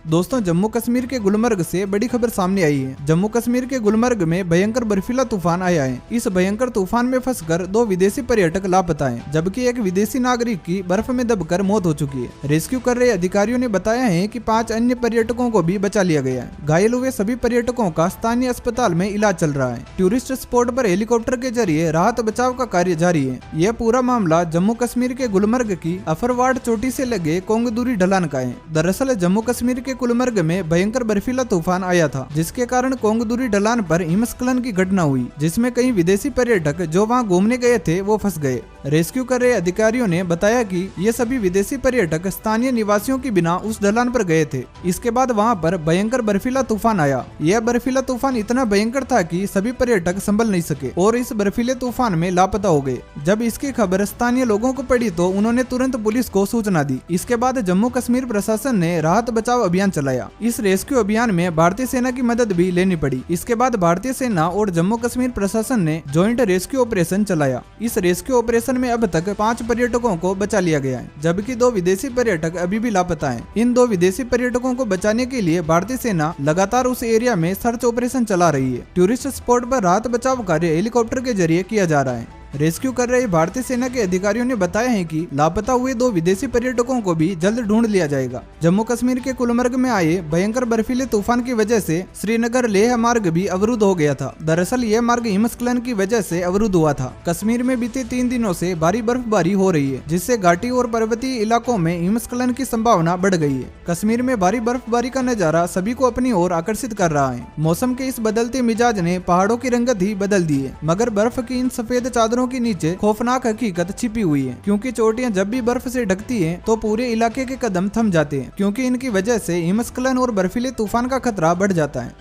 दोस्तों, जम्मू कश्मीर के गुलमर्ग से बड़ी खबर सामने आई है। जम्मू कश्मीर के गुलमर्ग में भयंकर बर्फीला तूफान आया है। इस भयंकर तूफान में फंसकर 2 विदेशी पर्यटक लापता हैं, जबकि एक विदेशी नागरिक की बर्फ में दबकर मौत हो चुकी है। रेस्क्यू कर रहे अधिकारियों ने बताया है कि 5 अन्य पर्यटकों को भी बचा लिया गया है। घायल हुए सभी पर्यटकों का स्थानीय अस्पताल में इलाज चल रहा है। टूरिस्ट स्पॉट पर हेलीकॉप्टर के जरिए राहत बचाव का कार्य जारी है। यह पूरा मामला जम्मू कश्मीर के गुलमर्ग की अफरवाड़ चोटी से लगे कोंगदूरी ढलान का है। दरअसल जम्मू कश्मीर के गुलमर्ग में भयंकर बर्फीला तूफान आया था, जिसके कारण कोंगदूरी ढलान पर हिमस्खलन की घटना हुई, जिसमें कई विदेशी पर्यटक जो वहां घूमने गए थे वो फंस गए। रेस्क्यू कर रहे अधिकारियों ने बताया कि ये सभी विदेशी पर्यटक स्थानीय निवासियों के बिना उस ढलान पर गए थे। इसके बाद वहां पर भयंकर बर्फीला तूफान आया। यह बर्फीला तूफान इतना भयंकर था कि सभी पर्यटक संभल नहीं सके और इस बर्फीले तूफान में लापता हो गए। जब इसकी खबर स्थानीय लोगों को पड़ी तो उन्होंने तुरंत पुलिस को सूचना दी। इसके बाद जम्मू कश्मीर प्रशासन ने राहत बचाव अभियान चलाया। इस रेस्क्यू अभियान में भारतीय सेना की मदद भी लेनी पड़ी। इसके बाद भारतीय सेना और जम्मू कश्मीर प्रशासन ने ज्वाइंट रेस्क्यू ऑपरेशन चलाया। इस रेस्क्यू ऑपरेशन में अब तक 5 पर्यटकों को बचा लिया गया है, जबकि 2 विदेशी पर्यटक अभी भी लापता हैं। इन 2 विदेशी पर्यटकों को बचाने के लिए भारतीय सेना लगातार उस एरिया में सर्च ऑपरेशन चला रही है। टूरिस्ट स्पॉट पर राहत बचाव कार्य हेलीकॉप्टर के जरिए किया जा रहा है। रेस्क्यू कर रहे भारतीय सेना के अधिकारियों ने बताया है कि लापता हुए 2 विदेशी पर्यटकों को भी जल्द ढूंढ लिया जाएगा। जम्मू कश्मीर के गुलमर्ग में आए भयंकर बर्फीले तूफान की वजह से श्रीनगर लेह मार्ग भी अवरुद्ध हो गया था। दरअसल यह मार्ग हिमस्खलन की वजह से अवरुद्ध हुआ था। कश्मीर में बीते 3 दिनों से भारी बर्फबारी हो रही है, जिससे घाटी और पर्वतीय इलाकों में हिमस्खलन की संभावना बढ़ गई है। कश्मीर में भारी बर्फबारी का नजारा सभी को अपनी ओर आकर्षित कर रहा है। मौसम के इस बदलते मिजाज ने पहाड़ों की रंगत ही बदल दी है, मगर बर्फ की इन सफेद चादरों के नीचे खौफनाक हकीकत छिपी हुई है, क्योंकि चोटियां जब भी बर्फ से ढकती हैं तो पूरे इलाके के कदम थम जाते हैं, क्योंकि इनकी वजह से हिमस्खलन और बर्फीले तूफान का खतरा बढ़ जाता है।